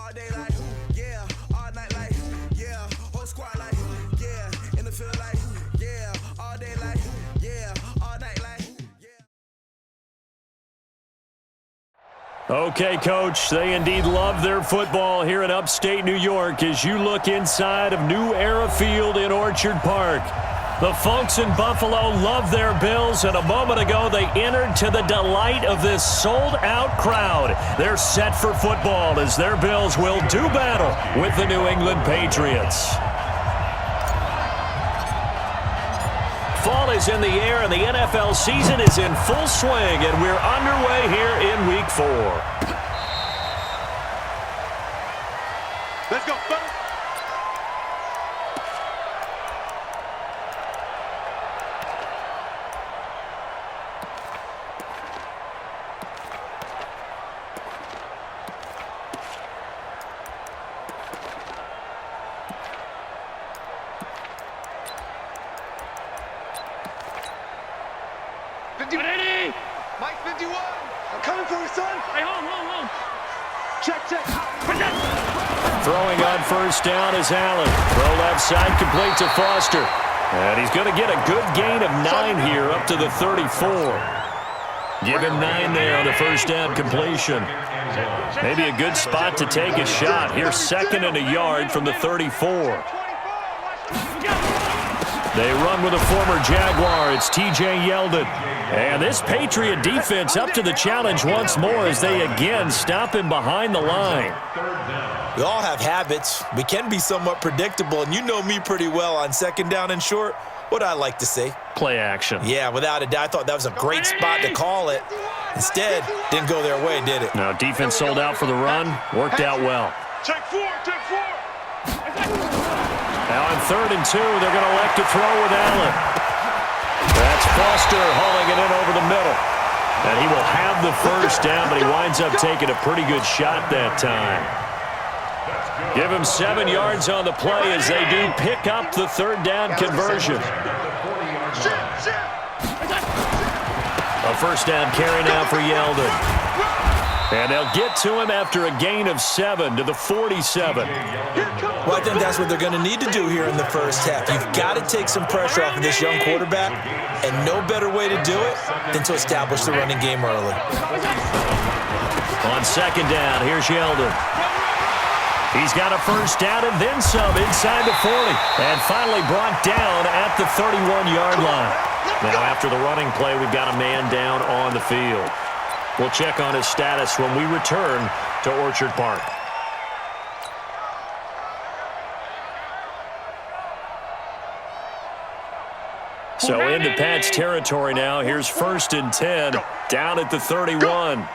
All day like, yeah. All night like, yeah. Whole squad like, yeah. In the field like, yeah. All day like, yeah. All night like, yeah. Okay, Coach, they indeed love their football here in upstate New York as you look inside of New Era Field in Orchard Park. The folks in Buffalo love their Bills, and a moment ago they entered to the delight of this sold-out crowd. They're set for football as their Bills will do battle with the New England Patriots. Fall is in the air, and the NFL season is in full swing, and we're underway here in Week 4. Let's go, buddy. Mike 51. I'm coming for you, son. Hey, hold. Check. Throwing on first down is Allen. Throw left side, complete to Foster. And he's going to get a good gain of 9 here up to the 34. Give him 9 there on the first down completion. Maybe a good spot to take a shot. Here's 2nd and a yard from the 34. They run with a former Jaguar. It's T.J. Yeldon. And this Patriot defense up to the challenge once more as they again stop him behind the line. We all have habits. We can be somewhat predictable, and you know me pretty well on 2nd down and short. What I like to say? Play action. Yeah, without a doubt. I thought that was a great spot to call it. Instead, didn't go their way, did it? No, defense sold out for the run. Worked out well. Check 4. Now on 3rd and 2, they're going to elect to throw with Allen. That's Foster hauling it in over the middle. And he will have the first down, but he winds up taking a pretty good shot that time. Give him 7 yards on the play as they do pick up the 3rd down conversion. A first down carry now for Yeldon. And they'll get to him after a gain of 7 to the 47. Well, I think that's what they're going to need to do here in the first half. You've got to take some pressure off of this young quarterback, and no better way to do it than to establish the running game early. On 2nd down, here's Yeldon. He's got a first down and then some inside the 40. And finally brought down at the 31-yard line. Now after the running play, we've got a man down on the field. We'll check on his status when we return to Orchard Park. So into Pat's territory now. Here's 1st and 10 down at the 31.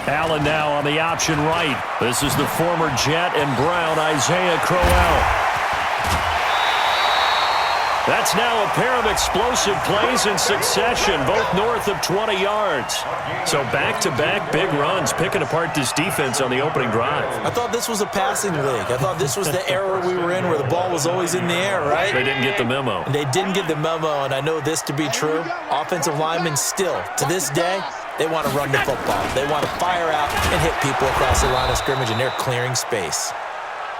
Allen now on the option right. This is the former Jet and Brown, Isaiah Crowell. That's now a pair of explosive plays in succession, both north of 20 yards. So back-to-back big runs, picking apart this defense on the opening drive. I thought this was a passing league. I thought this was the era we were in where the ball was always in the air, right? They didn't get the memo. They didn't get the memo, and I know this to be true. Offensive linemen still, to this day, they want to run the football. They want to fire out and hit people across the line of scrimmage, and they're clearing space.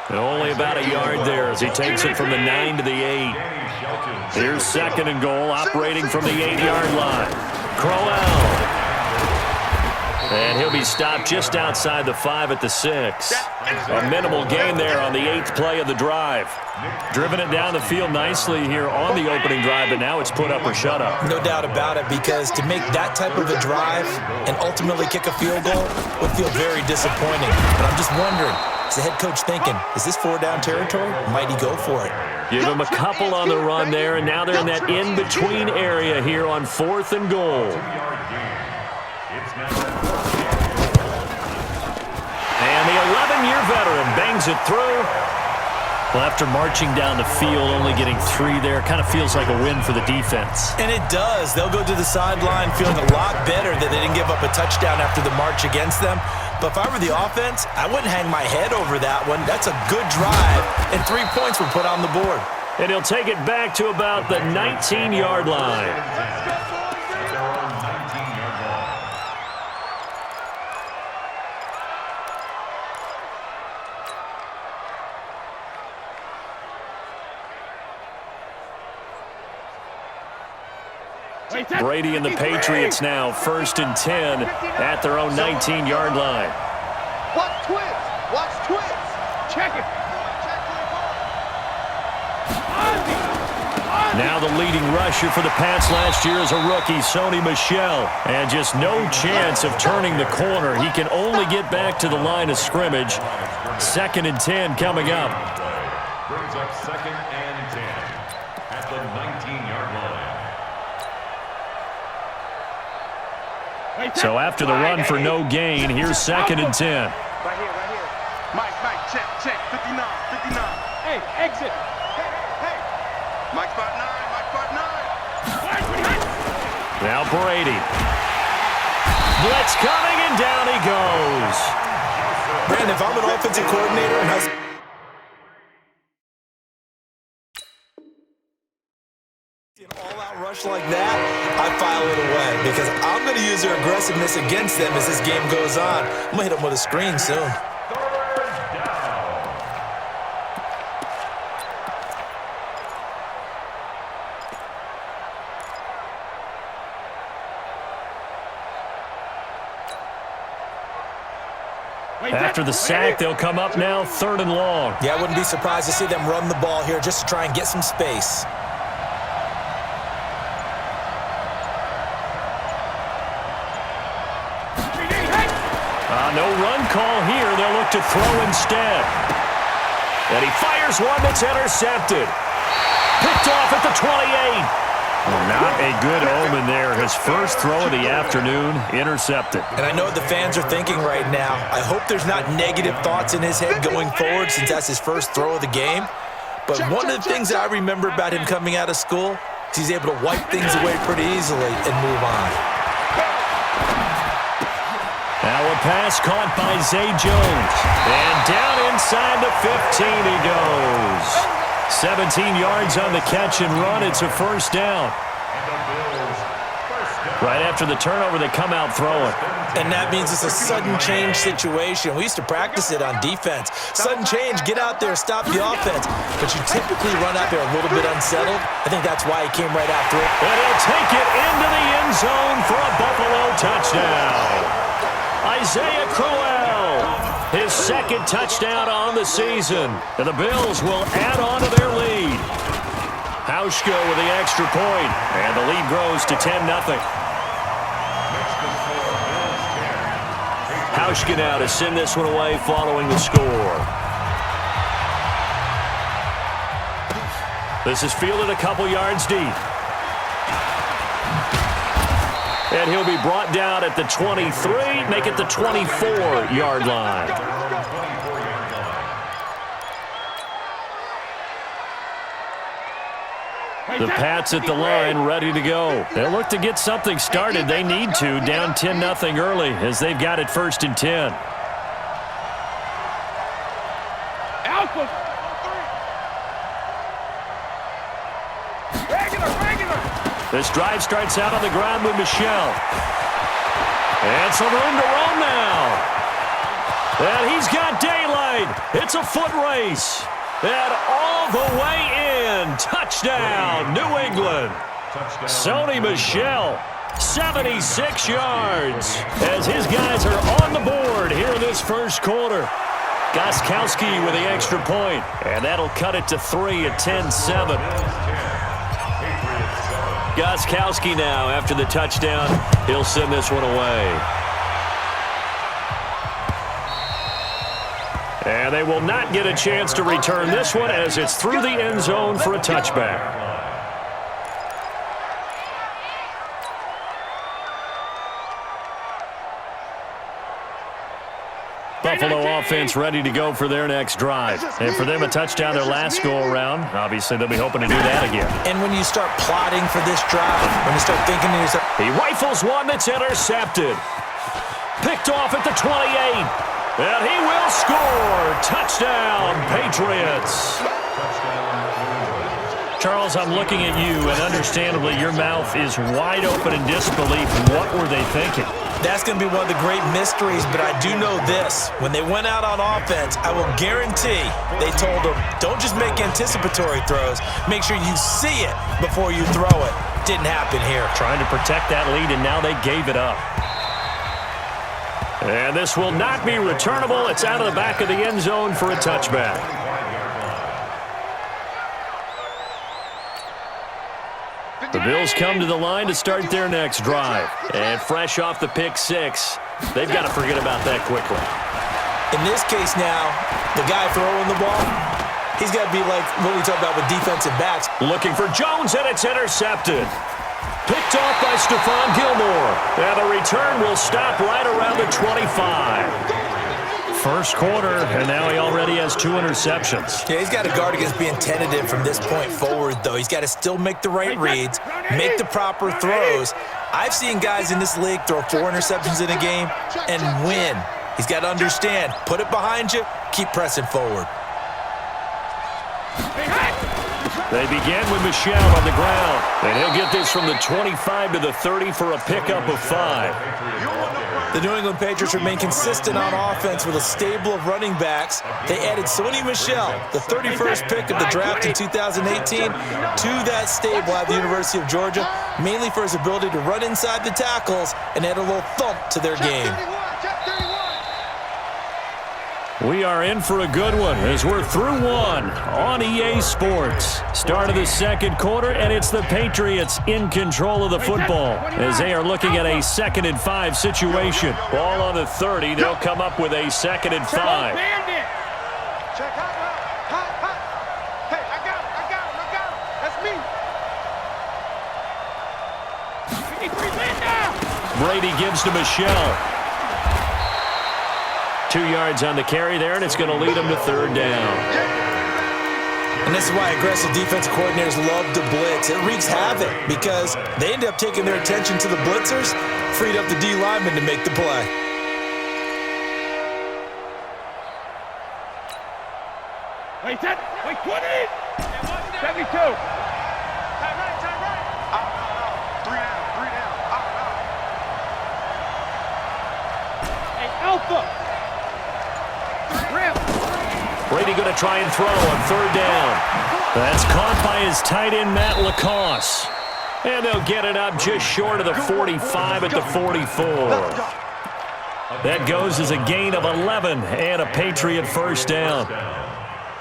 And only about a yard there as he takes it from the 9 to the 8. Here's 2nd and goal, operating from the 8-yard line. Crowell. And he'll be stopped just outside the 5 at the 6. A minimal gain there on the 8th play of the drive. Driven it down the field nicely here on the opening drive, but now it's put up or shut up. No doubt about it, because to make that type of a drive and ultimately kick a field goal would feel very disappointing. But I'm just wondering, is the head coach thinking, is this 4-down territory? Might he go for it? Give him a couple on the run there, and now they're in that in-between area here on 4th and goal. And the 11-year veteran bangs it through. Well, after marching down the field, only getting 3 there, kind of feels like a win for the defense. And it does. They'll go to the sideline feeling a lot better that they didn't give up a touchdown after the march against them. But if I were the offense, I wouldn't hang my head over that one. That's a good drive, and 3 points were put on the board. And he'll take it back to about the 19-yard line. Brady and the Patriots now 1st and 10 at their own 19-yard line. Watch twins. Watch twins. Check it. Now the leading rusher for the Pats last year is a rookie, Sony Michel. And just no chance of turning the corner. He can only get back to the line of scrimmage. 2nd and 10 coming up. Brings up 2nd and 10 at the 19-yard line. So after the run for no gain, here's 2nd and 10. Right here, right here. Mike, check, 59. Hey, exit. Hey. Mike spot 9. Now Brady. Blitz coming, and down he goes. Brandon, if I'm an offensive coordinator and has an all-out rush like that, I file it away because I'm going to use their aggressiveness against them as this game goes on. I'm going to hit them with a screen soon. After the sack, they'll come up now 3rd and long. Yeah, I wouldn't be surprised to see them run the ball here just to try and get some space. No run call here. They'll look to throw instead. And he fires one that's intercepted. Picked off at the 28. Well, not a good omen there. His first throw of the afternoon, intercepted. And I know what the fans are thinking right now. I hope there's not negative thoughts in his head going forward since that's his first throw of the game. But one of the things that I remember about him coming out of school is he's able to wipe things away pretty easily and move on. Now a pass caught by Zay Jones. And down inside the 15 he goes. 17 yards on the catch and run. It's a first down. Right after the turnover, they come out throwing. And that means it's a sudden change situation. We used to practice it on defense. Sudden change, get out there, stop the offense. But you typically run out there a little bit unsettled. I think that's why he came right after it. And he'll take it into the end zone for a Buffalo touchdown. Isaiah Crowell, his 2nd touchdown on the season. And the Bills will add on to their lead. Hauschka with the extra point, and the lead grows to 10-0. Hauschka now to send this one away following the score. This is fielded a couple yards deep. And he'll be brought down at the 23, make it the 24-yard line. The Pats at the line, ready to go. They'll look to get something started. They need to, down 10-0 early, as they've got it 1st and 10. This drive starts out on the ground with Michel. And some room to roam now. And he's got daylight. It's a foot race. And all the way in. Touchdown, New England. Sony Michel, 76 yards. As his guys are on the board here in this first quarter. Gostkowski with the extra point. And that'll cut it to 3 at 10-7. Gostkowski now, after the touchdown, he'll send this one away. And they will not get a chance to return this one as it's through the end zone for a touchback. Buffalo offense ready to go for their next drive. And for them, a touchdown their last go-around. Obviously, they'll be hoping to do that again. And when you start plotting for this drive, when you start thinking to yourself... He rifles one that's intercepted. Picked off at the 28. And he will score. Touchdown, Patriots. Charles, I'm looking at you, and understandably, your mouth is wide open in disbelief. What were they thinking? That's going to be one of the great mysteries, but I do know this. When they went out on offense, I will guarantee they told them, don't just make anticipatory throws. Make sure you see it before you throw it. didn't happen here. Trying to protect that lead, and now they gave it up. And this will not be returnable. It's out of the back of the end zone for a touchback. The Bills come to the line to start their next drive. And fresh off the pick six, they've got to forget about that quickly. In this case now, the guy throwing the ball, he's got to be like what we talk about with defensive backs. Looking for Jones, and it's intercepted. Picked off by Stephon Gilmore. And the return will stop right around the 25. First quarter, and now he already has 2 interceptions. Yeah, he's got to guard against being tentative from this point forward, though. He's got to still make the right reads, make the proper throws. I've seen guys in this league throw 4 interceptions in a game and win. He's got to understand, put it behind you, keep pressing forward. They begin with Michel on the ground, and he'll get this from the 25 to the 30 for a pickup of 5. The New England Patriots remain consistent on offense with a stable of running backs. They added Sony Michel, the 31st pick of the draft in 2018, to that stable at the University of Georgia, mainly for his ability to run inside the tackles and add a little thump to their game. We are in for a good one as we're through one on EA Sports. Start of the second quarter, and it's the Patriots in control of the football as they are looking at a 2nd and 5 situation. Ball on the 30. They'll come up with a 2nd and 5. Check out. Hey, I got him. That's me. Brady gives to Michel. 2 yards on the carry there, and it's going to lead him to 3rd down. And this is why aggressive defensive coordinators love to blitz. It wreaks havoc because they end up taking their attention to the blitzers, freed up the D lineman to make the play. Wait, 20. 72. Time right. Three down. Hey, Alpha. Brady going to try and throw on 3rd down. That's caught by his tight end, Matt LaCosse. And they'll get it up just short of the 45 at the 44. That goes as a gain of 11 and a Patriot first down.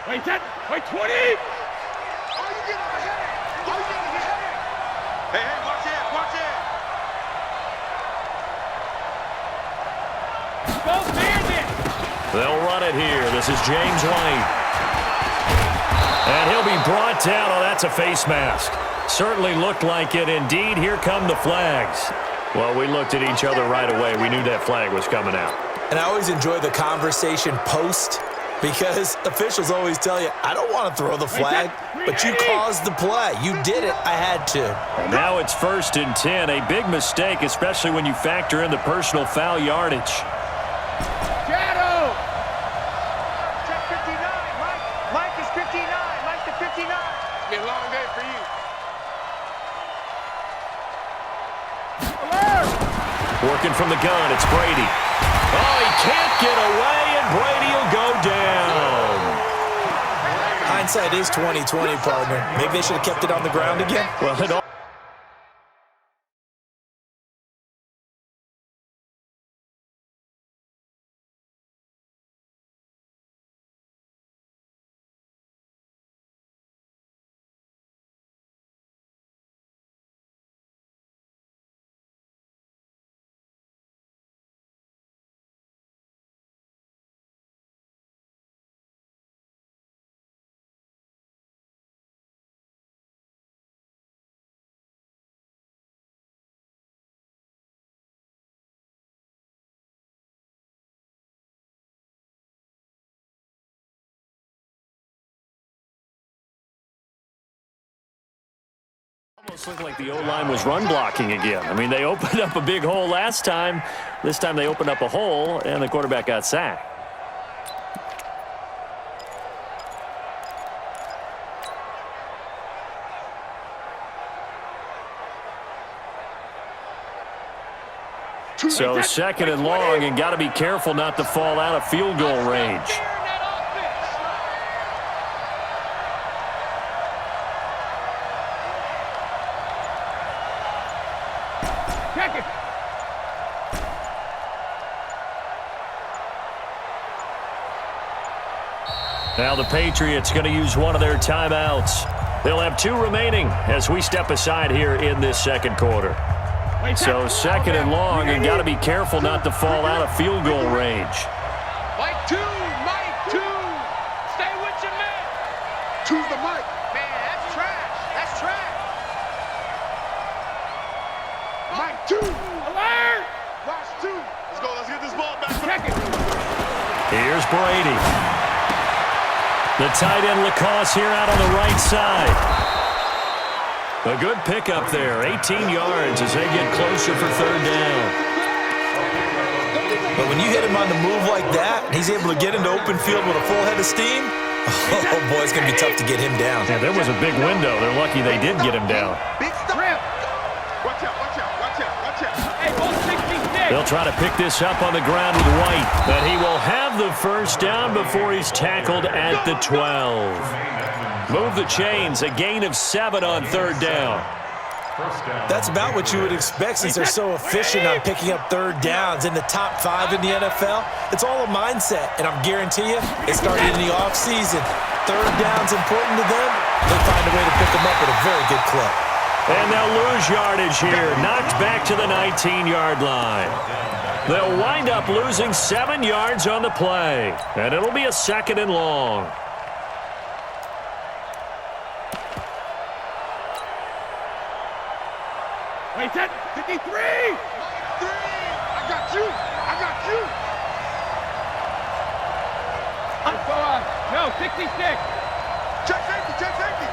Wait, 20. Hey, watch it. They'll run it here. This is James White. And he'll be brought down. Oh, that's a face mask. Certainly looked like it. Indeed, here come the flags. Well, we looked at each other right away. We knew that flag was coming out. And I always enjoy the conversation post because officials always tell you, I don't want to throw the flag, but you caused the play. You did it. I had to. And now it's 1st and 10. A big mistake, especially when you factor in the personal foul yardage. Working from the gun, it's Brady. Oh, he can't get away, and Brady will go down. Hindsight is 20/20, partner. Maybe they should have kept it on the ground again. Well, it all almost looked like the O-line was run blocking again. I mean, they opened up a big hole last time. This time they opened up a hole, and the quarterback got sacked. So 2nd and long, and got to be careful not to fall out of field goal range. Now the Patriots going to use one of their timeouts. They'll have 2 remaining as we step aside here in this second quarter. So second and long, and got to be careful not to fall out of field goal range. Mike 2, Mike 2. Stay with your man. To the mic. Man, that's trash. That's trash. Mike 2. Alert. Watch 2. Let's go. Let's get this ball back. Check it. Here's Brady. The tight end Lacoste here out on the right side. A good pickup there, 18 yards as they get closer for third down. But when you hit him on the move like that, he's able to get into open field with a full head of steam, oh boy, it's going to be tough to get him down. Yeah, there was a big window. They're lucky they did get him down. Big stop. Watch out, watch out, watch out, watch out. Hey, 166. They'll try to pick this up on the ground with White, but he will have the first down before he's tackled at the 12. Move the chains, a gain of 7 on third down. That's about what you would expect since they're so efficient on picking up third downs. In the top 5 in the NFL, it's all a mindset, and I'm guarantee you, it started in the offseason. Third down's important to them. They find a way to pick them up at a very good clip. And they'll lose yardage here, knocked back to the 19-yard line. They'll wind up losing 7 yards on the play, and it'll be a second and long. Wait, that 53! 53! I got you! I got you! Go on. No, 66! Check safety! Check safety!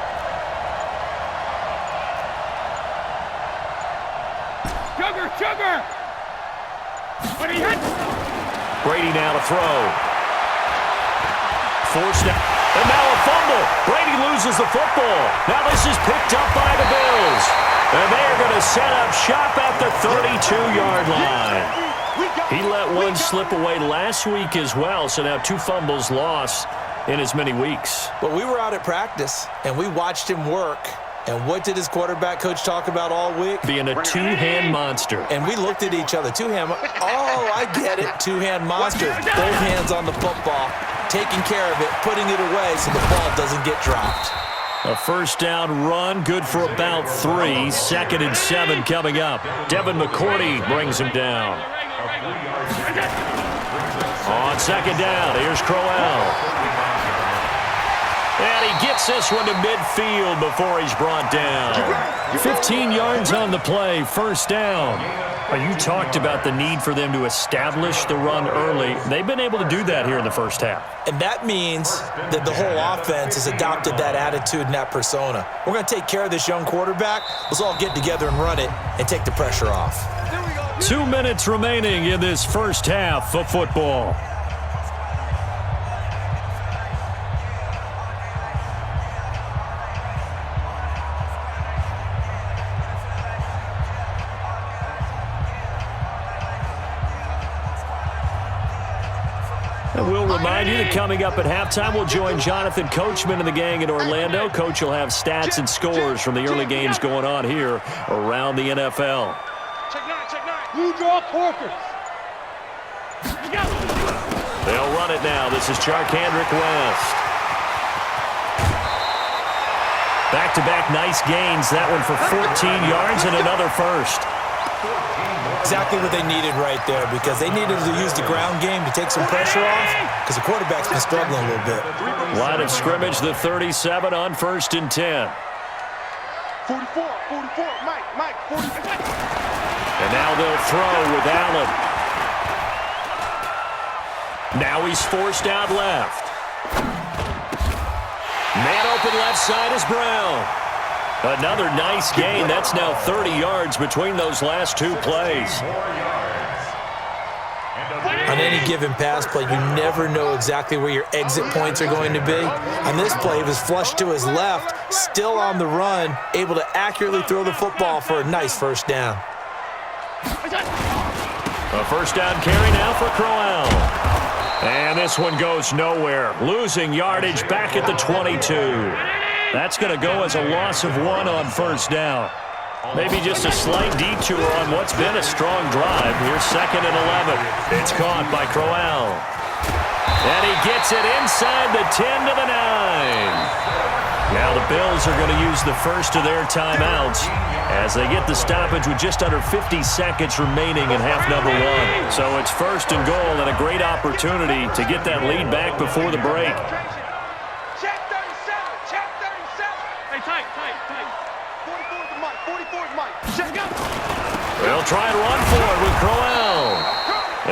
Sugar! Sugar! What he hit? Brady now to throw. Forced down. And now a fumble. Brady loses the football. Now this is picked up by the Bills. And they're going to set up shop at the 32-yard line. He let one slip away last week as well, so now 2 fumbles lost in as many weeks. But we were out at practice, and we watched him work. And what did his quarterback coach talk about all week? Being a 2-hand monster. And we looked at each other. 2-hand. Oh, I get it. 2-hand monster. Both hands on the football, taking care of it, putting it away so the ball doesn't get dropped. A first down run, good for about 3. Second and 7 coming up. Devin McCourty brings him down. On second down, here's Crowell. And he gets this one to midfield before he's brought down. 15 yards on the play, first down. You talked about the need for them to establish the run early. They've been able to do that here in the first half. And that means that the whole offense has adopted that attitude and that persona. We're going to take care of this young quarterback. Let's all get together and run it and take the pressure off. 2 minutes remaining in this first half of football. We'll remind you that coming up at halftime, we'll join Jonathan Coachman and the gang in Orlando. Coach will have stats and scores from the early games going on here around the NFL. Check 9, check 9. You draw Porkers. They'll run it now. This is Charkandrick West. Back-to-back nice gains. That one for 14 yards and another first. Exactly what they needed right there, because they needed to use the ground game to take some pressure off, because the quarterback's been struggling a little bit. Line of scrimmage, the 37 on first and 10. 44, Mike, 45. And now they'll throw with Allen. Now he's forced out left. Man open left side is Brown. Another nice gain. That's now 30 yards between those last 2 plays. On any given pass play, you never know exactly where your exit points are going to be. On this play, he was flushed to his left, still on the run, able to accurately throw the football for a nice first down. A first down carry now for Crowell. And this one goes nowhere. Losing yardage back at the 22. That's going to go as a loss of 1 on first down. Maybe just a slight detour on what's been a strong drive. Here's second and 11. It's caught by Crowell. And he gets it inside the 10 to the 9. Now the Bills are going to use the first of their timeouts as they get the stoppage with just under 50 seconds remaining in half number 1. So it's first and goal and a great opportunity to get that lead back before the break. Check 37. Check 37. Hey, tight. 44 is the mic. 44 is mic. Check out. They'll try and run for it with Crowell.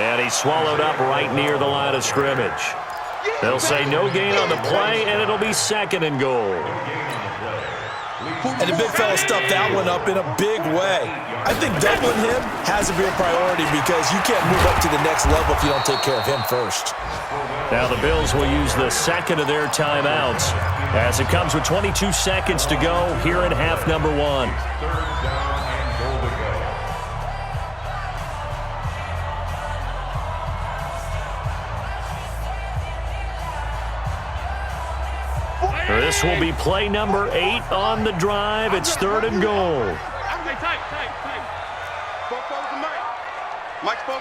And he's swallowed up right near the line of scrimmage. They'll say no gain on the play, and it'll be second and goal. And the big fella stuffed that one up in a big way. I think doubling him has to be a priority because you can't move up to the next level if you don't take care of him first. Now the Bills will use the second of their timeouts as it comes with 22 seconds to go here in half number 1. This will be play number 8 on the drive. It's third and goal. Hey, tight. Four's the mic. Mike's four.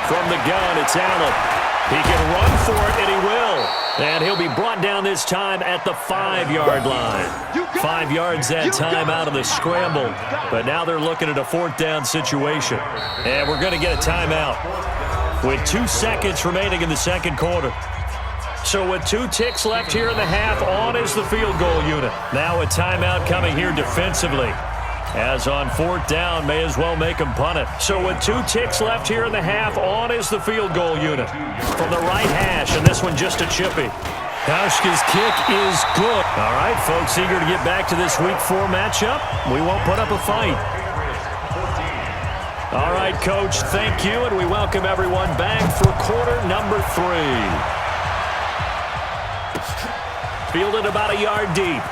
From the gun, it's Allen. He can run for it, and he will. And he'll be brought down this time at the 5-yard line. 5 yards that time out of the scramble. But now they're looking at a fourth down situation. And we're going to get a timeout with 2 seconds remaining in the second quarter. So with 2 ticks left here in the half, on is the field goal unit. Now a timeout coming here defensively. As on fourth down, may as well make them punt it. So with 2 ticks left here in the half, on is the field goal unit. From the right hash, and this one just a chippy. Hauschka's kick is good. All right, folks, eager to get back to this Week 4 matchup. We won't put up a fight. All right, Coach, thank you, and we welcome everyone back for quarter number 3. Fielded about a yard deep.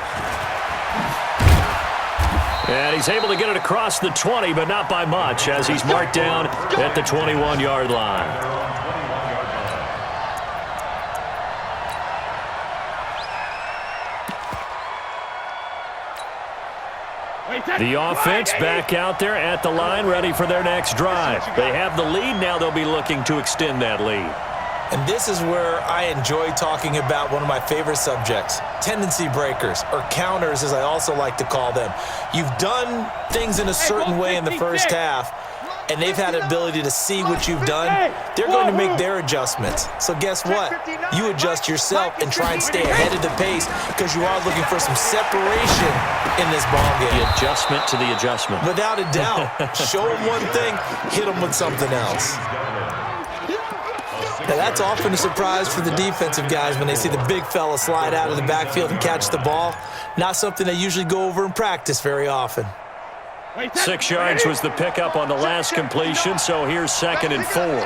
And he's able to get it across the 20, but not by much, as he's marked down at the 21-yard line. The offense back out there at the line, ready for their next drive. They have the lead. Now they'll be looking to extend that lead. And this is where I enjoy talking about one of my favorite subjects, tendency breakers, or counters as I also like to call them. You've done things in a certain way in the first half, and they've had an ability to see what you've done. They're going to make their adjustments. So guess what? You adjust yourself and try and stay ahead of the pace because you are looking for some separation in this ball game. The adjustment to the adjustment. Without a doubt. Show them one thing, hit them with something else. Now, that's often a surprise for the defensive guys when they see the big fella slide out of the backfield and catch the ball. Not something they usually go over in practice very often. 6 yards was the pickup on the last completion, so here's second and 4. Let's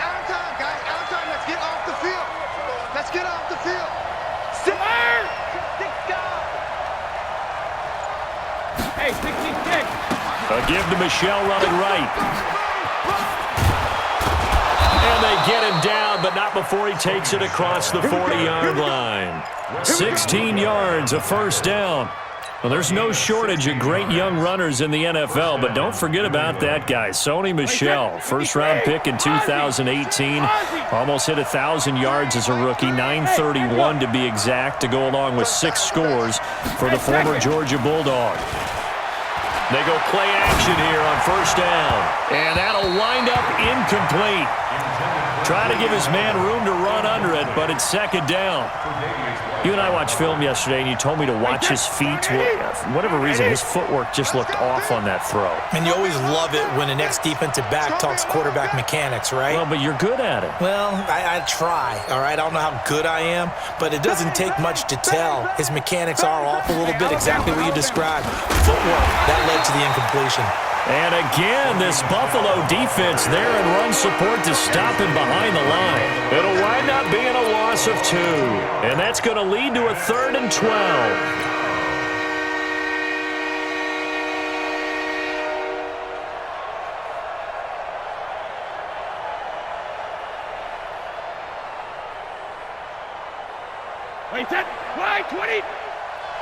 get off the field. Let's get off the field. Hey, 66. A give to Michelle running right. And they get him down, but not before he takes it across the 40-yard line. 16 yards, a first down. Well, there's no shortage of great young runners in the NFL, but don't forget about that guy, Sony Michel. First-round pick in 2018. Almost hit 1,000 yards as a rookie, 931 to be exact, to go along with 6 scores for the former Georgia Bulldog. They go play action here on first down, and that'll wind up incomplete. Trying to give his man room to run under it, but it's second down. You and I watched film yesterday, and you told me to watch his feet. For whatever reason, his footwork just looked off on that throw. And you always love it when the next defensive back talks quarterback mechanics, right? Well, but you're good at it. Well, I try, all right? I don't know how good I am, but it doesn't take much to tell. His mechanics are off a little bit, exactly what you described. Footwork, that led to the incompletion. And again, this Buffalo defense there in run support to stop him behind the line. It'll wind up being a loss of 2. And that's going to lead to a 3rd and 12. Wait, 20.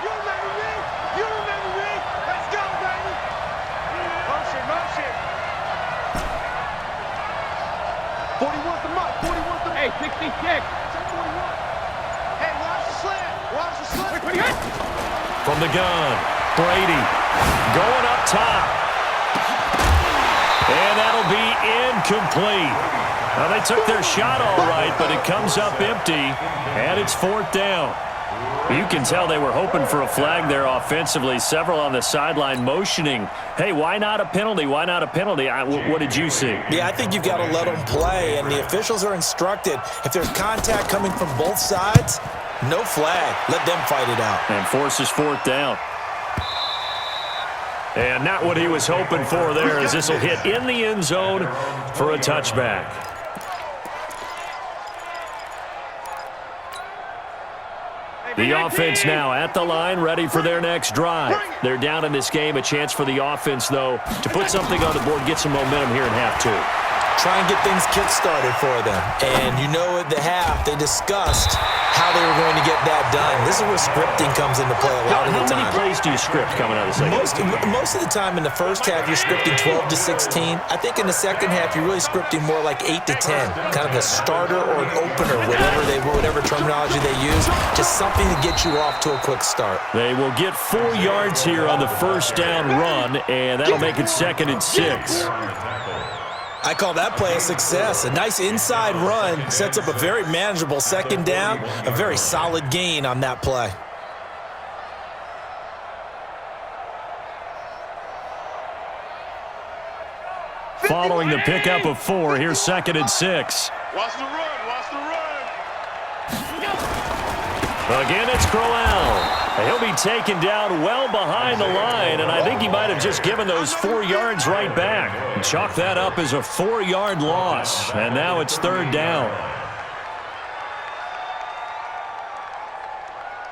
You remember me? You remember me? Let's go, baby. Motion. 41's the mark. 41's the mark. Hey, 66. Hey, watch the slant. Watch the slant. From the gun, Brady going up top. And that'll be incomplete. Now, they took their shot all right, but it comes up empty, and it's 4th down. You can tell they were hoping for a flag there offensively. Several on the sideline motioning, hey, why not a penalty? Why not a penalty? What did you see? Yeah, I think you've got to let them play, and the officials are instructed. If there's contact coming from both sides, no flag. Let them fight it out. And forces 4th down. And not what he was hoping for there, as this will hit in the end zone for a touchback. The offense now at the line, ready for their next drive. They're down in this game. A chance for the offense, though, to put something on the board, get some momentum here in half 2. Try and get things kick-started for them. And you know at the half, they discussed how they were going to get that done. This is where scripting comes into play a lot of the time. How many plays do you script coming out of the second? Most of the time in the first half, you're scripting 12 to 16. I think in the second half, you're really scripting more like 8 to 10. Kind of a starter or an opener, whatever terminology they use. Just something to get you off to a quick start. They will get 4 yards here on the first down run, and that'll make it 2nd and 6. I call that play a success. A nice inside run sets up a very manageable 2nd down, a very solid gain on that play. Following the pickup of 4, here's 2nd and 6. Watch the run. Watch the run. Again, it's Crowell. He'll be taken down well behind the line, and I think he might have just given those 4 yards right back. Chalk that up as a 4-yard loss, and now it's 3rd down.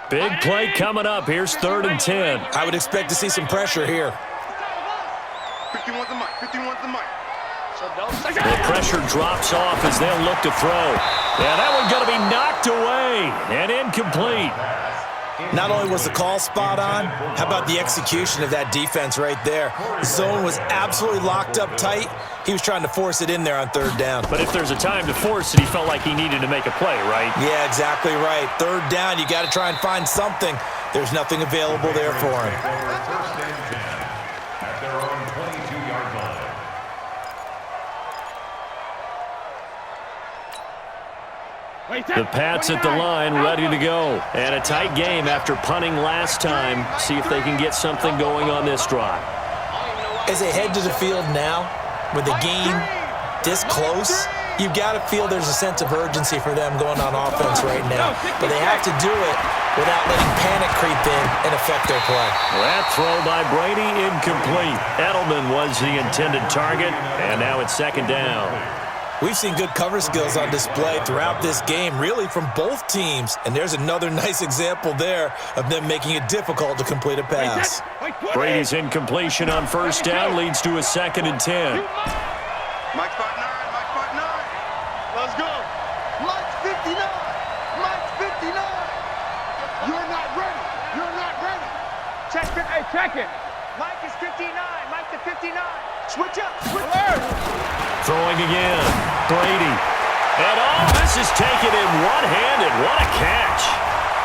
Big play coming up. Here's 3rd and 10. I would expect to see some pressure here. 51's the mic. 51's the mic. The pressure drops off as they'll look to throw. Yeah, that one's going to be knocked away and incomplete. Not only was the call spot on, how about the execution of that defense right there? The zone was absolutely locked up tight. He was trying to force it in there on 3rd down. But if there's a time to force it, he felt like he needed to make a play, right? Yeah, exactly right. 3rd down, you got to try and find something. There's nothing available there for him. First and 10 at their own 22-yard line. The Pats at the line, ready to go. And a tight game after punting last time. See if they can get something going on this drive. As they head to the field now, with the game this close, you've got to feel there's a sense of urgency for them going on offense right now. But they have to do it without letting panic creep in and affect their play. That throw by Brady, incomplete. Edelman was the intended target, and now it's 2nd down. We've seen good cover skills on display throughout this game, really from both teams. And there's another nice example there of them making it difficult to complete a pass. Brady's incompletion on 1st down leads to a 2nd and 10. Mike 59. Mike 59. Let's go. Mike's 59. Mike's 59. You're not ready. You're not ready. Check it. Hey, check it. Mike is 59. Mike the 59. Switch up. Switch Alert. Throwing again, Brady. And this is taken in one-handed. What a catch.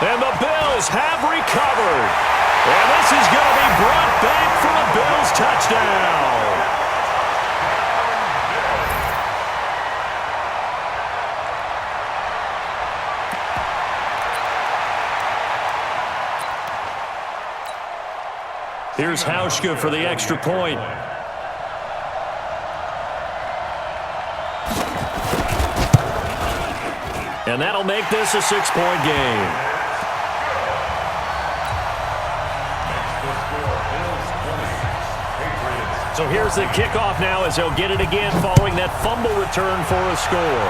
And the Bills have recovered. And this is going to be brought back for a Bills touchdown. Here's Hauschka for the extra point. And that'll make this a 6-point game. So here's the kickoff now as they'll get it again following that fumble return for a score.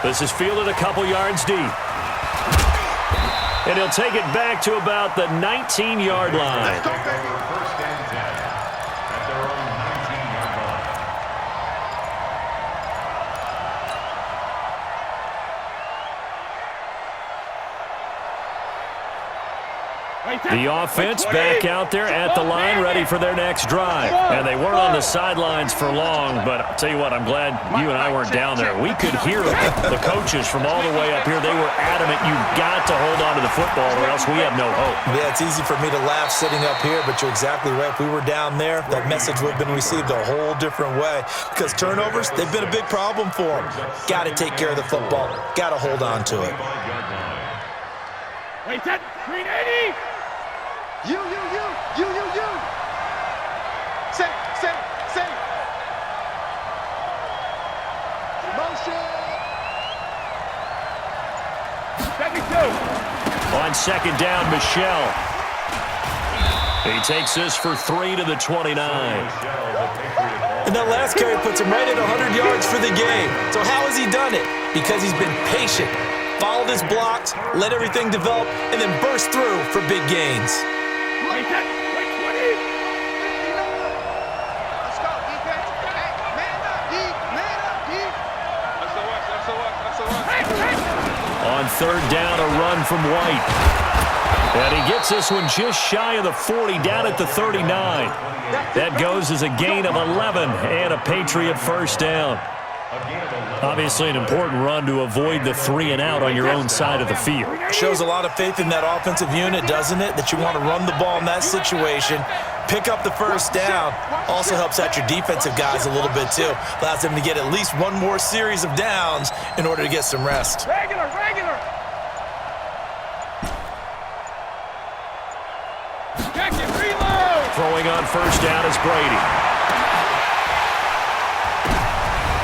This is fielded a couple yards deep. And he'll take it back to about the 19-yard line. Let's go, baby. First and 10 at their own 19-yard line. The offense back out there at the line, ready for their next drive. And they weren't on the sidelines for long, but I'll tell you what, I'm glad you and I weren't down there. We could hear the coaches from all the way up here. They were adamant, you've got to hold on to the football or else we have no hope. Yeah, it's easy for me to laugh sitting up here, but you're exactly right. If we were down there, that message would have been received a whole different way. Because turnovers, they've been a big problem for them. Got to take care of the football. Got to hold on to it. Wait, that 380. You. Say. Motion. 72. On second down, Michelle. He takes this for 3 to the 29. And that last carry puts him right at 100 yards for the game. So how has he done it? Because he's been patient, followed his blocks, let everything develop, and then burst through for big gains. Wait, 20. Let's go, defense. Hey, man up, D. That's the work. On third down, a run from White. And he gets this one just shy of the 40, down at the 39. That goes as a gain of 11 and a Patriot first down. Obviously an important run to avoid the 3 and out on your own side of the field. Shows a lot of faith in that offensive unit, doesn't it? That you want to run the ball in that situation, pick up the first down. Also helps out your defensive guys a little bit too. Allows them to get at least one more series of downs in order to get some rest. Regular. Check it, reload. Throwing on first down is Brady.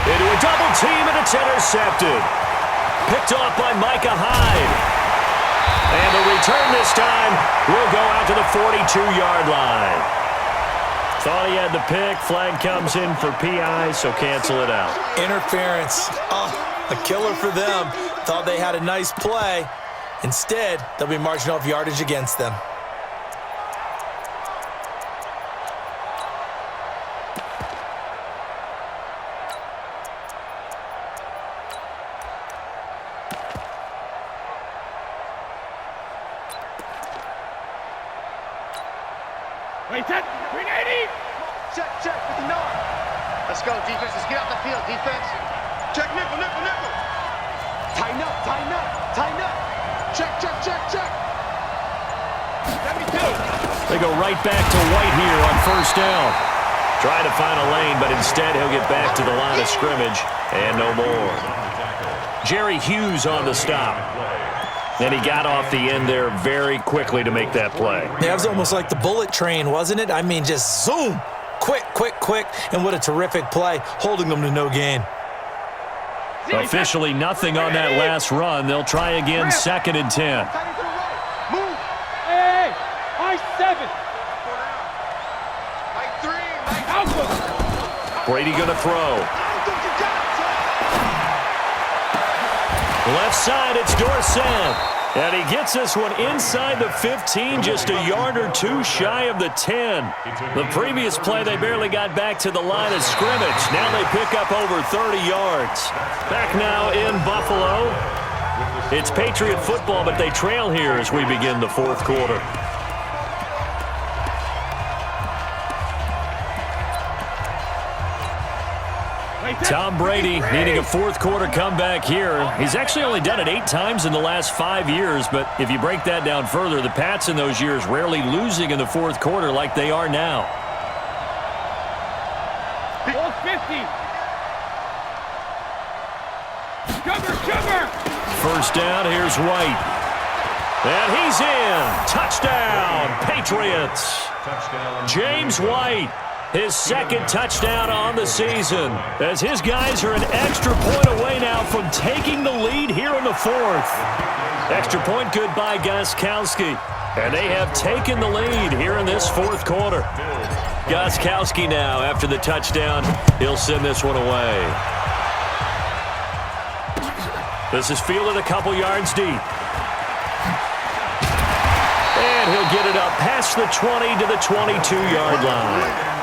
Into a double team, and it's intercepted. Picked off by Micah Hyde. And the return this time will go out to the 42-yard line. Thought he had the pick. Flag comes in for PI, so cancel it out. Interference. Oh, a killer for them. Thought they had a nice play. Instead, they'll be marching off yardage against them. Wait, that 380. Check, 59. Let's go, defense. Let's get out the field, defense. Check, nickel. Tighten up. Check. 72. They go right back to White here on first down. Trying to find a lane, but instead he'll get back to the line of scrimmage and no more. Jerry Hughes on the stop. And he got off the end there very quickly to make that play. Yeah, it was almost like the bullet train, wasn't it? I mean, just zoom. Quick. And what a terrific play, holding them to no gain. Officially nothing on that last run. They'll try again, second and 10. Move. Hey, I-7. Like 3. Brady going to throw. Left side, it's Dorsett. And he gets this one inside the 15, just a yard or two shy of the 10. The previous play, they barely got back to the line of scrimmage. Now they pick up over 30 yards. Back now in Buffalo. It's Patriot football, but they trail here as we begin the fourth quarter. Tom Brady needing a fourth quarter comeback here. He's actually only done it 8 times in the last 5 years, but if you break that down further, the Pats in those years rarely losing in the fourth quarter like they are now. 450. Sugar. First down, here's White. And he's in. Touchdown, Patriots. James White. His second touchdown on the season, as his guys are an extra point away now from taking the lead here in the fourth. Extra point good by Gostkowski, and they have taken the lead here in this fourth quarter. Gostkowski now, after the touchdown, he'll send this one away. This is fielded a couple yards deep. And he'll get it up past the 20 to the 22-yard line.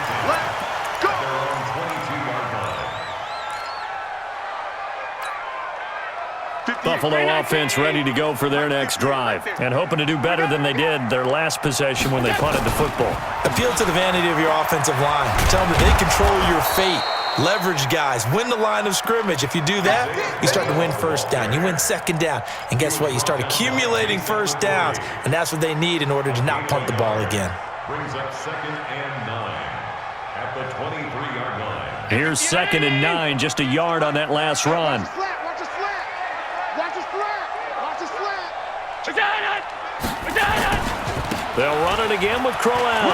52. Buffalo offense ready to go for their next drive and hoping to do better than they did their last possession when they punted the football. Appeal to the vanity of your offensive line. Tell them that they control your fate. Leverage guys. Win the line of scrimmage. If you do that, you start to win first down. You win second down. And guess what? You start accumulating first downs. And that's what they need in order to not punt the ball again. Brings up 2nd and 9 at the 23-yard line. Here's 2nd and 9, just a yard on that last run. Watch the slant. Watch the slant. Watch the slant. They'll run it again with Crowell.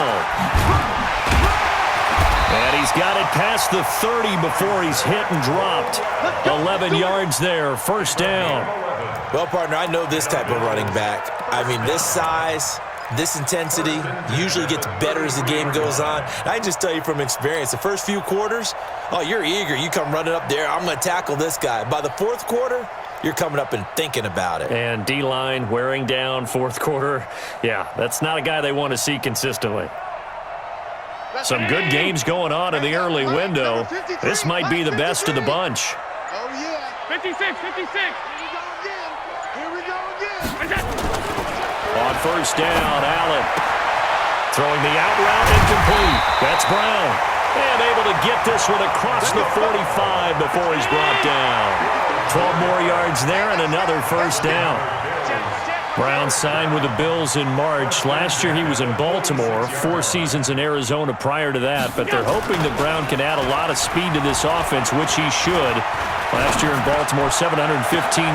And he's got it past the 30 before he's hit and dropped. 11 yards there, first down. Well, partner, I know this type of running back. I mean, this size, this intensity usually gets better as the game goes on. And I just tell you from experience, the first few quarters, oh, you're eager. You come running up there, I'm going to tackle this guy. By the fourth quarter, you're coming up and thinking about it. And D-line wearing down fourth quarter. Yeah, that's not a guy they want to see consistently. Some good games going on in the early window. This might be the best of the bunch. Oh, yeah. 56. Here we go again. On first down, Allen throwing the out route incomplete. That's Brown. And able to get this one across the 45 before he's brought down. 12 more yards there and another first down. Brown signed with the Bills in March. Last year he was in Baltimore, 4 seasons in Arizona prior to that, but they're hoping that Brown can add a lot of speed to this offense, which he should. Last year in Baltimore, 715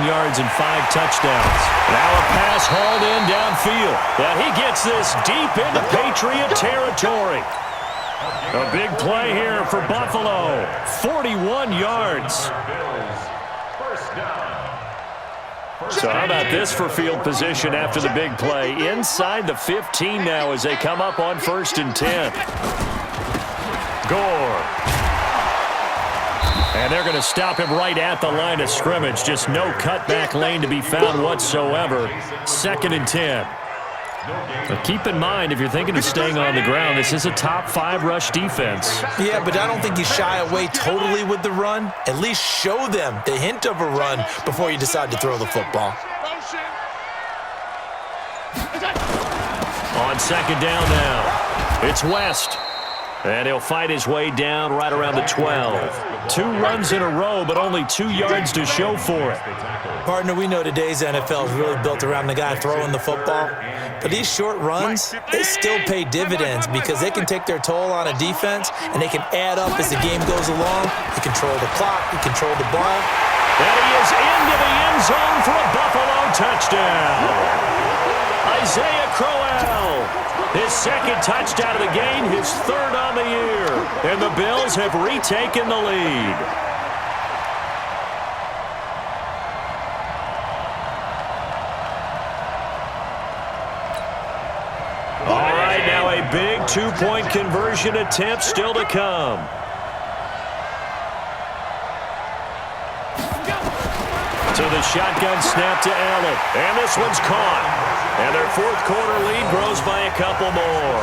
yards and 5 touchdowns. Now a pass hauled in downfield. And he gets this deep into Patriot territory. A big play here for Buffalo. 41 yards. So how about this for field position after the big play? Inside the 15 now as they come up on 1st and 10. Gore. And they're going to stop him right at the line of scrimmage. Just no cutback lane to be found whatsoever. 2nd and 10. But keep in mind, if you're thinking of staying on the ground, this is a top 5 rush defense. Yeah, but I don't think you shy away totally with the run. At least show them the hint of a run before you decide to throw the football. On 2nd down now, it's West. And he'll fight his way down right around the 12. 2 runs in a row, but only 2 yards to show for it. Partner, we know today's NFL is really built around the guy throwing the football. But these short runs, they still pay dividends because they can take their toll on a defense, and they can add up as the game goes along. You control the clock, you control the ball. And he is into the end zone for a Buffalo touchdown. Isaiah Crowell, his 2nd touchdown of the game, his 3rd on the year. And the Bills have retaken the lead. All right, now a big 2-point conversion attempt still to come. To the shotgun snap to Allen. And this one's caught. And their 4th quarter lead grows by a couple more.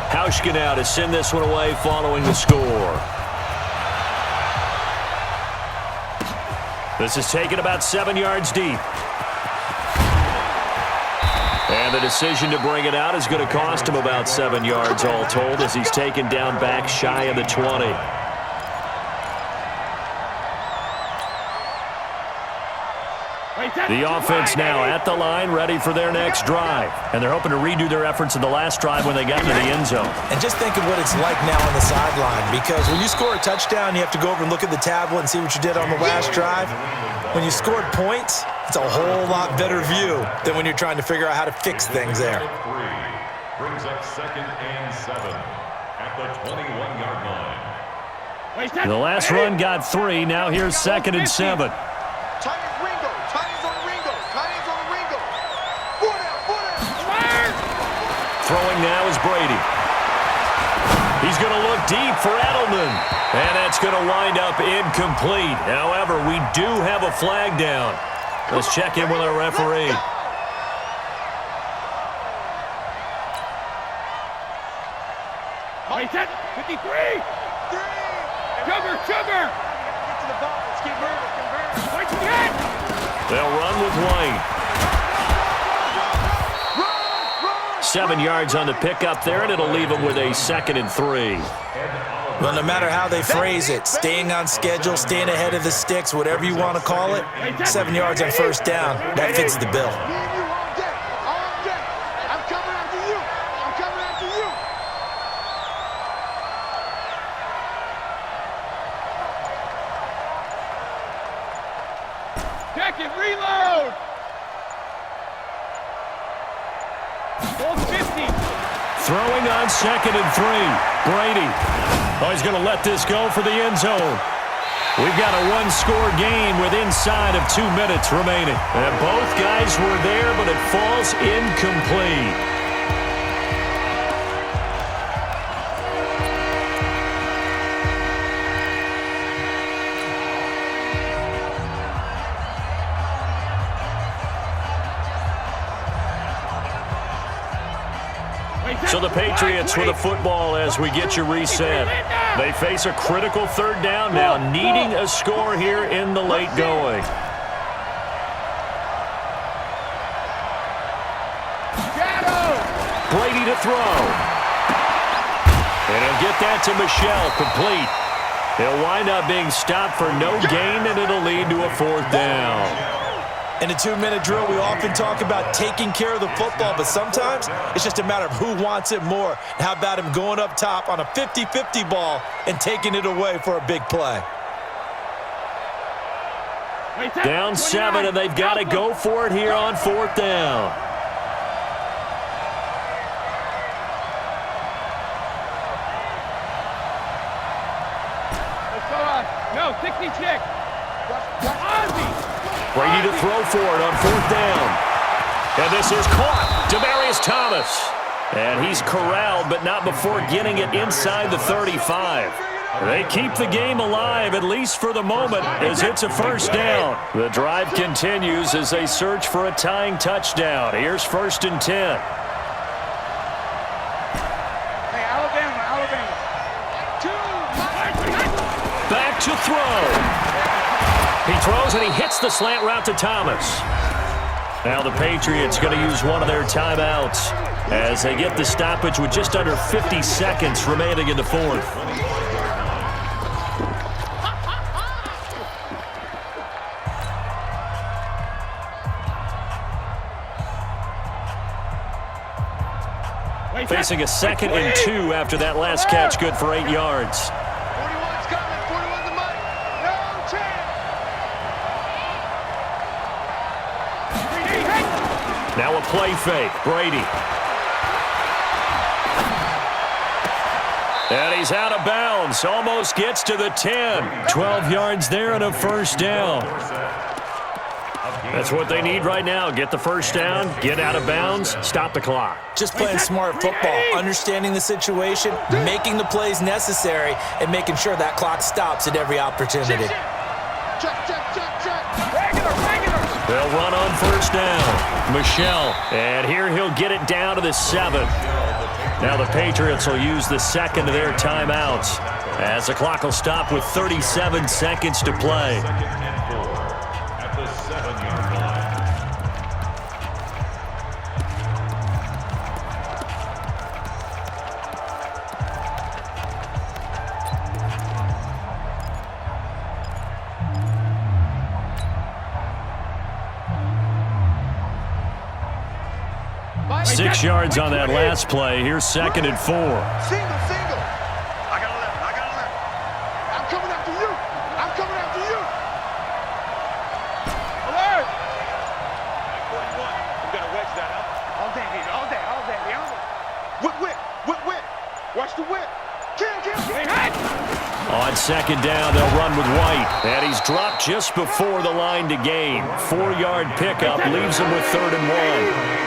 Hauschka now to send this one away following the score. This is taken about 7 yards deep. And the decision to bring it out is going to cost him about 7 yards all told as he's taken down back shy of the 20. The offense now at the line, ready for their next drive. And they're hoping to redo their efforts in the last drive when they got into the end zone. And just think of what it's like now on the sideline, because when you score a touchdown, you have to go over and look at the tablet and see what you did on the last drive. When you scored points, it's a whole lot better view than when you're trying to figure out how to fix things there. Brings up 2nd and 7 at the 21-yard line. The last run got 3. Now here's 2nd and 7. Throwing now is Brady. He's going to look deep for Edelman. And that's going to wind up incomplete. However, we do have a flag down. Let's check in with our referee. Wait, 53! Sugar! Get to the ball. Let's keep moving. They'll run with White. 7 yards on the pickup there, and it'll leave them with a 2nd and 3. Well, no matter how they phrase it, staying on schedule, staying ahead of the sticks, whatever you want to call it, 7 yards on first down, that fits the bill. I'm coming after you. Check it, reload! Ball 50. Throwing on 2nd and 3. Brady. Oh, he's going to let this go for the end zone. We've got a one-score game with inside of 2 minutes remaining. And both guys were there, but it falls incomplete. So the Patriots with the football as we get you reset. They face a critical 3rd down now, needing a score here in the late going. Brady to throw. And he'll get that to Michel, complete. He'll wind up being stopped for no gain, and it'll lead to a 4th down. In a 2-minute drill, we often talk about taking care of the football, but sometimes it's just a matter of who wants it more. How about him going up top on a 50-50 ball and taking it away for a big play? Down 7, and they've got to go for it here on 4th down. No, 60 check. Brady to throw for it on 4th down. And this is caught. Demaryius Thomas. And he's corralled, but not before getting it inside the 35. They keep the game alive, at least for the moment, as it's a 1st down. The drive continues as they search for a tying touchdown. Here's 1st and 10. Hey, Alabama. Back to throw. He throws and he hits the slant route to Thomas. Now the Patriots going to use one of their timeouts as they get the stoppage with just under 50 seconds remaining in the 4th. Facing a 2nd and 2 after that last catch, good for 8 yards. 41's coming. 41's the money. No chance. Now a play fake. Brady. And he's out of bounds. Almost gets to the 10. 12 yards there and a 1st down. That's what they need right now. Get the 1st down, get out of bounds, stop the clock. Just playing smart football, understanding the situation, making the plays necessary, and making sure that clock stops at every opportunity. Check. Regular. They'll run on 1st down. Michel. And here he'll get it down to the 7. Now the Patriots will use the 2nd of their timeouts as the clock will stop with 37 seconds to play. At the 7-yard line. 6 yards on that last play. Here's 2nd and 4. Single. I got 11. I'm coming after you. Alert! 41. We got to wedge that up. All day, baby. All day. Whip. Watch the whip. Kill. On 2nd down, they'll run with White. And he's dropped just before the line to gain. 4-yard pickup leaves him with 3rd and 1.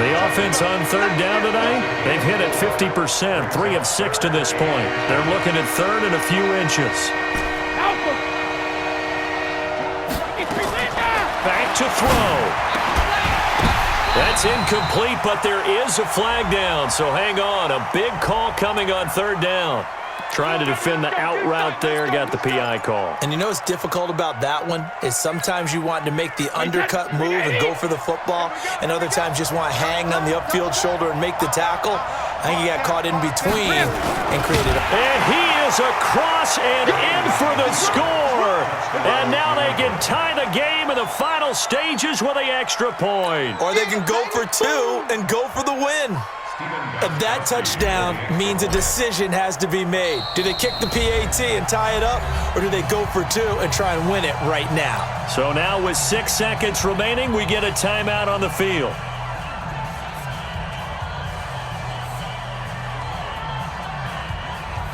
The offense on 3rd down tonight, they've hit it 50%, 3 of 6 to this point. They're looking at 3rd and a few inches. Back to throw. That's incomplete, but there is a flag down, so hang on. A big call coming on third down. Trying to defend the out route there, got the PI call. And you know what's difficult about that one is sometimes you want to make the undercut move and go for the football, and other times just want to hang on the upfield shoulder and make the tackle. I think he got caught in between and created a... And he is across and in for the score. And now they can tie the game in the final stages with the extra point. Or they can go for two and go for the win. And that touchdown means a decision has to be made. Do they kick the PAT and tie it up, or do they go for two and try and win it right now? So now with 6 seconds remaining, we get a timeout on the field.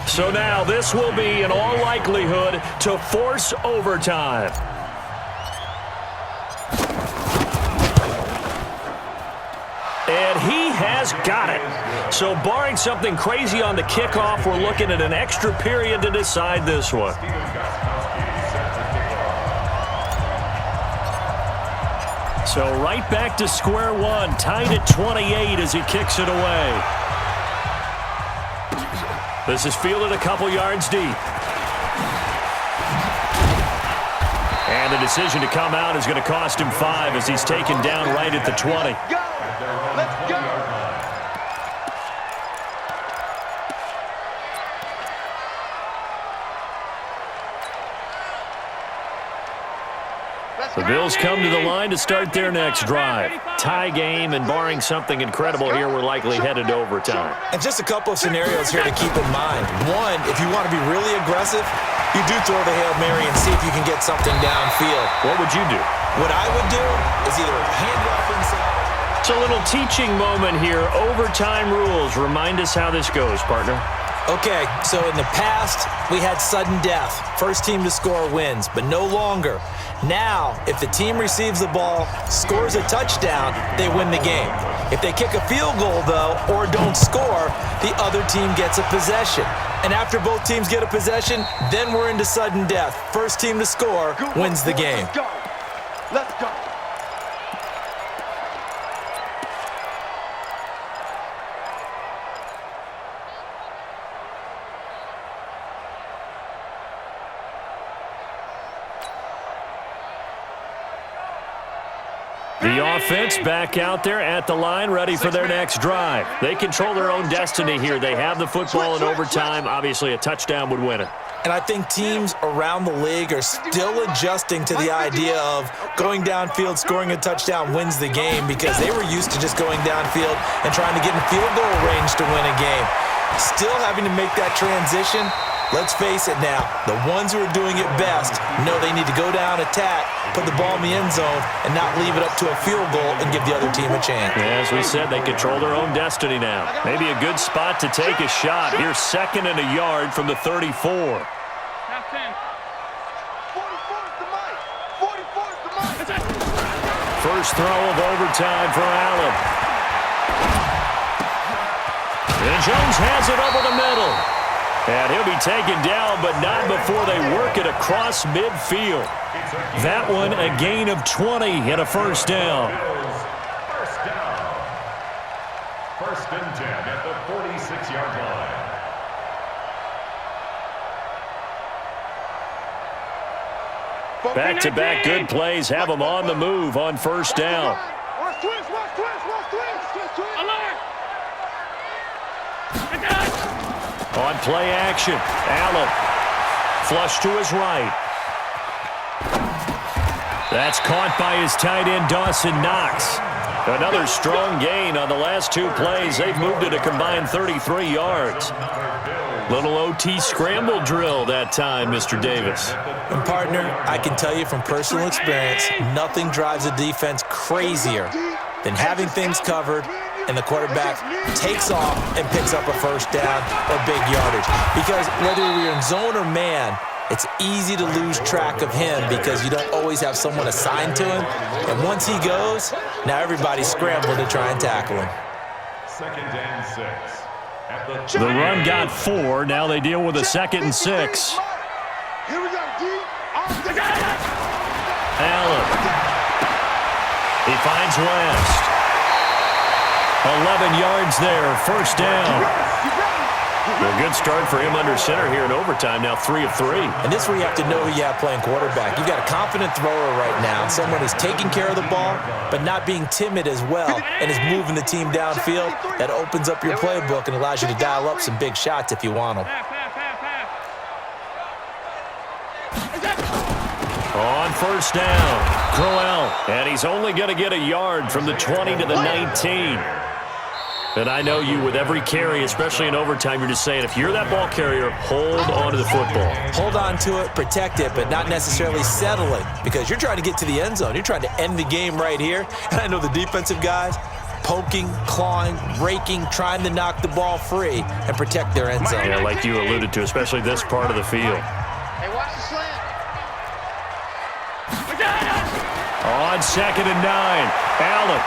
So now this will be, in all likelihood, to force overtime. And he has got it. So barring something crazy on the kickoff, we're looking at an extra period to decide this one. So right back to square one, tied at 28 as he kicks it away. This is fielded a couple yards deep. And the decision to come out is going to cost him 5 as he's taken down right at the 20. Let's go. The Bills come to the line to start their next drive. Tie game, and barring something incredible here, we're likely headed to overtime. And just a couple of scenarios here to keep in mind. One, if you want to be really aggressive, you do throw the Hail Mary and see if you can get something downfield. What would you do? What I would do is either hand it off inside. It's a little teaching moment here. Overtime rules. Remind us how this goes, partner. Okay, so in the past, we had sudden death. First team to score wins, but no longer. Now, if the team receives the ball, scores a touchdown, they win the game. If they kick a field goal, though, or don't score, the other team gets a possession. And after both teams get a possession, then we're into sudden death. First team to score wins the game. Let's go. Let's go. The offense back out there at the line, ready for their next drive. They control their own destiny here. They have the football in overtime. Obviously, a touchdown would win it. And I think teams around the league are still adjusting to the idea of going downfield, scoring a touchdown wins the game, because they were used to just going downfield and trying to get in field goal range to win a game. Still having to make that transition. Let's face it now, the ones who are doing it best know they need to go down, attack, put the ball in the end zone, and not leave it up to a field goal and give the other team a chance. Yeah, as we said, they control their own destiny now. Maybe a good spot to take a shot. Here's 2nd and a yard from the 34. That's 10. 44's the mic. 44's the mic. First throw of overtime for Allen. And Jones has it over the middle. And he'll be taken down, but not before they work it across midfield. That one, a gain of 20 and a first down. First down. 1st and 10 at the 46-yard line. Back-to-back good plays have them on the move on first down. Watch twist, watch twist, watch twist. Alert! On play action, Allen. Flush to his right. That's caught by his tight end, Dawson Knox. Another strong gain on the last 2 plays. They've moved it a combined 33 yards. Little OT scramble drill that time, Mr. Davis. And partner, I can tell you from personal experience, nothing drives a defense crazier than having things covered and the quarterback takes off and picks up a first down or big yardage. Because whether you're in zone or man, it's easy to lose track of him because you don't always have someone assigned to him. And once he goes, now everybody's scrambling to try and tackle him. 2nd and 6. At the The run got 4. Now they deal with a 2nd and 6. Here we go, D. Allen. He finds West. 11 yards there, first down. A good start for him under center here in overtime, now 3 of 3. And this is where you have to know who you have playing quarterback. You've got a confident thrower right now, someone who's taking care of the ball, but not being timid as well, and is moving the team downfield. That opens up your playbook and allows you to dial up some big shots if you want them. On first down, Crowell, and he's only going to get a yard from the 20 to the 19. And I know you, with every carry, especially in overtime, you're just saying, if you're that ball carrier, hold on to the football. Hold on to it, protect it, but not necessarily settle it, because you're trying to get to the end zone. You're trying to end the game right here. And I know the defensive guys, poking, clawing, raking, trying to knock the ball free and protect their end zone. Yeah, like you alluded to, especially this part of the field. Hey, watch the slant. On 2nd and 9, Allen.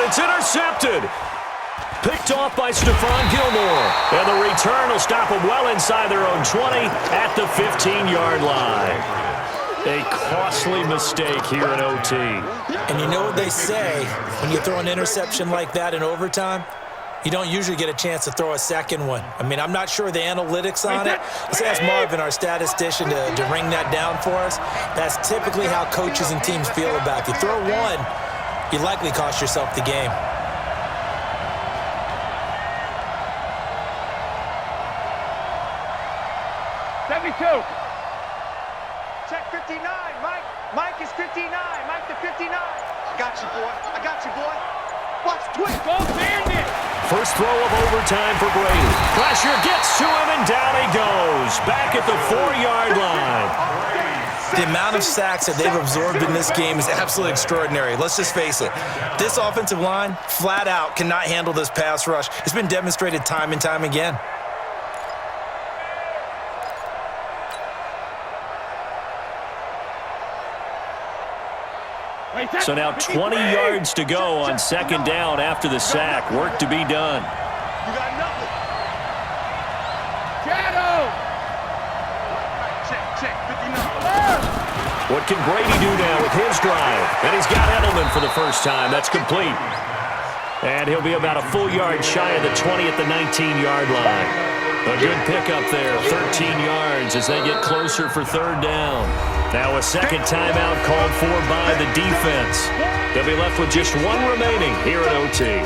It's intercepted. Picked off by Stephon Gilmore. And the return will stop them well inside their own 20 at the 15-yard line. A costly mistake here in OT. And you know what they say, when you throw an interception like that in overtime, you don't usually get a chance to throw a second one. I mean, I'm not sure the analytics on it. Let's ask Marvin, our statistician, to ring that down for us. That's typically how coaches and teams feel about it. If you throw one, you likely cost yourself the game. Check 59, Mike. Mike is 59. Mike to 59. I got you, boy. I got you, boy. Watch twist. Go, bandit. First throw of overtime for Brady. Pressure gets to him, and down he goes. Back at the 4-yard line. The amount of sacks that they've absorbed in this game is absolutely extraordinary. Let's just face it. This offensive line, flat out, cannot handle this pass rush. It's been demonstrated time and time again. So now 20 yards to go on 2nd down after the sack. Work to be done. You got nothing. Shadow. Check, 59. What can Brady do now with his drive? And he's got Edelman for the first time. That's complete. And he'll be about a full yard shy of the 20 at the 19-yard line. A good pickup there, 13 yards as they get closer for 3rd down. Now a second timeout called for by the defense. They'll be left with just one remaining here at OT.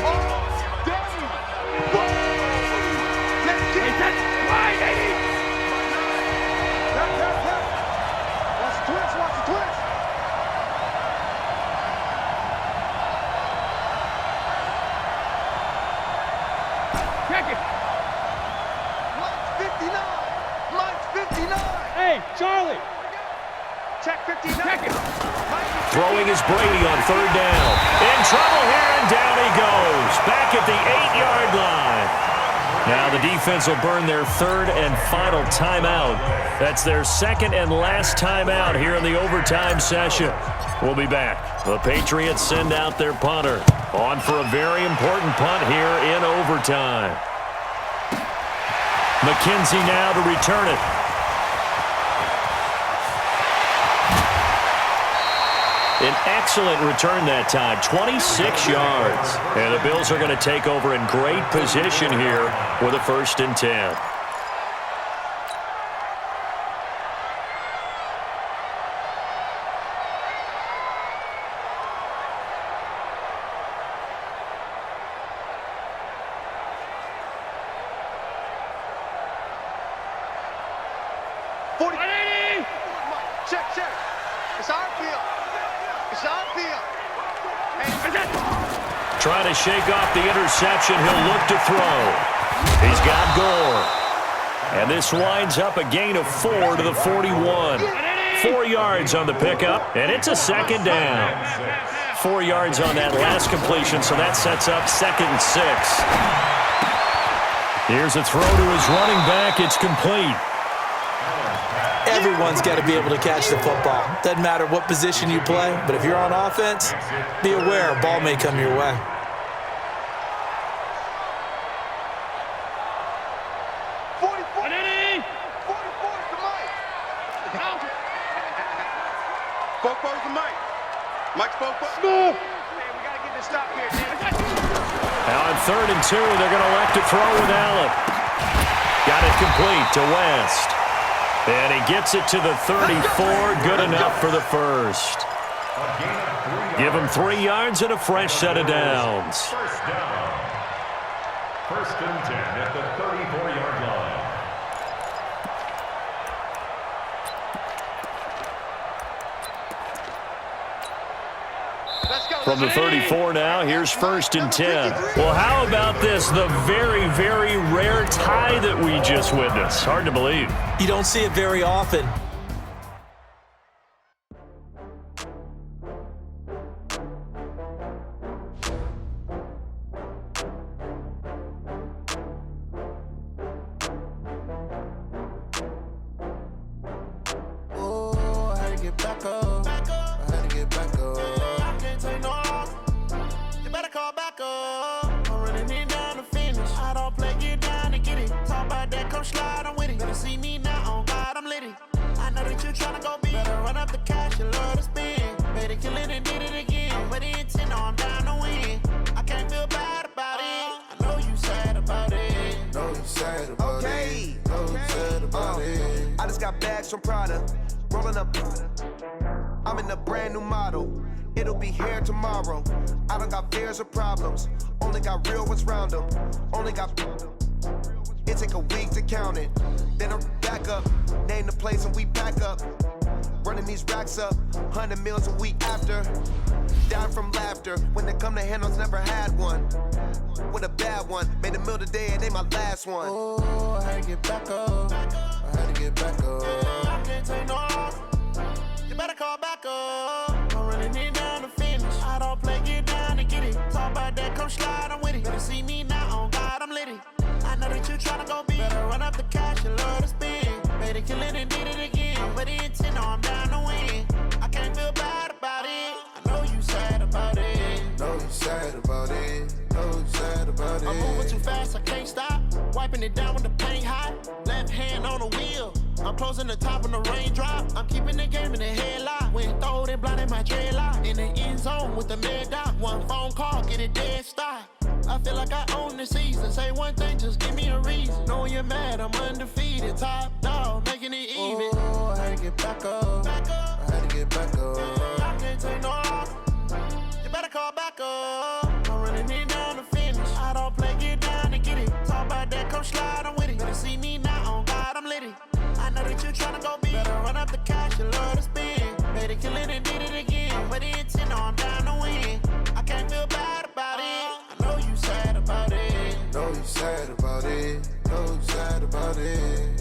Throwing is Brady on 3rd down. In trouble here, and down he goes. Back at the 8-yard line. Now the defense will burn their 3rd and final timeout. That's their 2nd and last timeout here in the overtime session. We'll be back. The Patriots send out their punter. On for a very important punt here in overtime. McKenzie now to return it. An excellent return that time, 26 yards. And the Bills are going to take over in great position here with a 1st and 10. Check. It's our field. It's our field. Trying to shake off the interception. He'll look to throw. He's got Gore. And this winds up a gain of 4 to the 41. 4 yards on the pickup, and it's a 2nd down. 4 yards on that last completion, so that sets up 2nd and 6. Here's a throw to his running back. It's complete. Everyone's got to be able to catch the football. Doesn't matter what position you play, but if you're on offense, be aware a ball may come your way. 3rd and 2. They're going to elect to throw with Allen. Got it complete to West. And he gets it to the 34. Good enough for the first. Give him 3 yards and a fresh set of downs. First down. 1st and 10 at the 34-yard line. From the 34 now, here's 1st and 10. Well, how about this? The very, very rare tie that we just witnessed. Hard to believe. You don't see it very often. I just got bags from Prada, rolling up. I'm in a brand new model. It'll be here tomorrow. I don't got fears or problems. Only got real ones round them. Only got. It take a week to count it. Then I'm back up. Name the place and we back up. Running these racks up. 100 meals a week after. Down from laughter. When they come to handles, never had one. With a bad one. Made a meal today and they my last one. Oh, I had to get back up. I had to get back up. I can't take no off. You better call back up. I'm running it down to finish. I don't play, get down to get it. Talk about that, come slide, I'm with it. Better see me now, on God, I'm litty. I know that you tryna go big. Better run up the cash, you love to spend. Made a killing and did it again. With the intent, no, I'm down to win. I can't feel bad about it. I know you sad about it. Know you sad about it. Know you sad about it. I'm moving too fast, I can't stop. Wiping it down when the paint hot. Left hand on the wheel. I'm closing the top when the raindrop. I'm keeping the game in the headlock. When throwed and blinded my dreadlock. In the end zone with the mad dot. One phone call, get it dead stop. I feel like I own the season. Say one thing, just give me a reason. Knowing you're mad, I'm undefeated. Top dog, making it even. Oh, I had to get back up. I had to get back up. I can't take no off. You better call back up. I'm running it down to finish. I don't play, get down to get it. Talk about that, come slide, I'm with it. Better see me now, on God, I'm litty. I know that you tryna go big. Better run up the cash, you love to spend. Made a killing and did it again. With the intent, no, I'm down to win. I can't feel bad about it. I know you sad about it. Know you sad about it. Know you sad about it.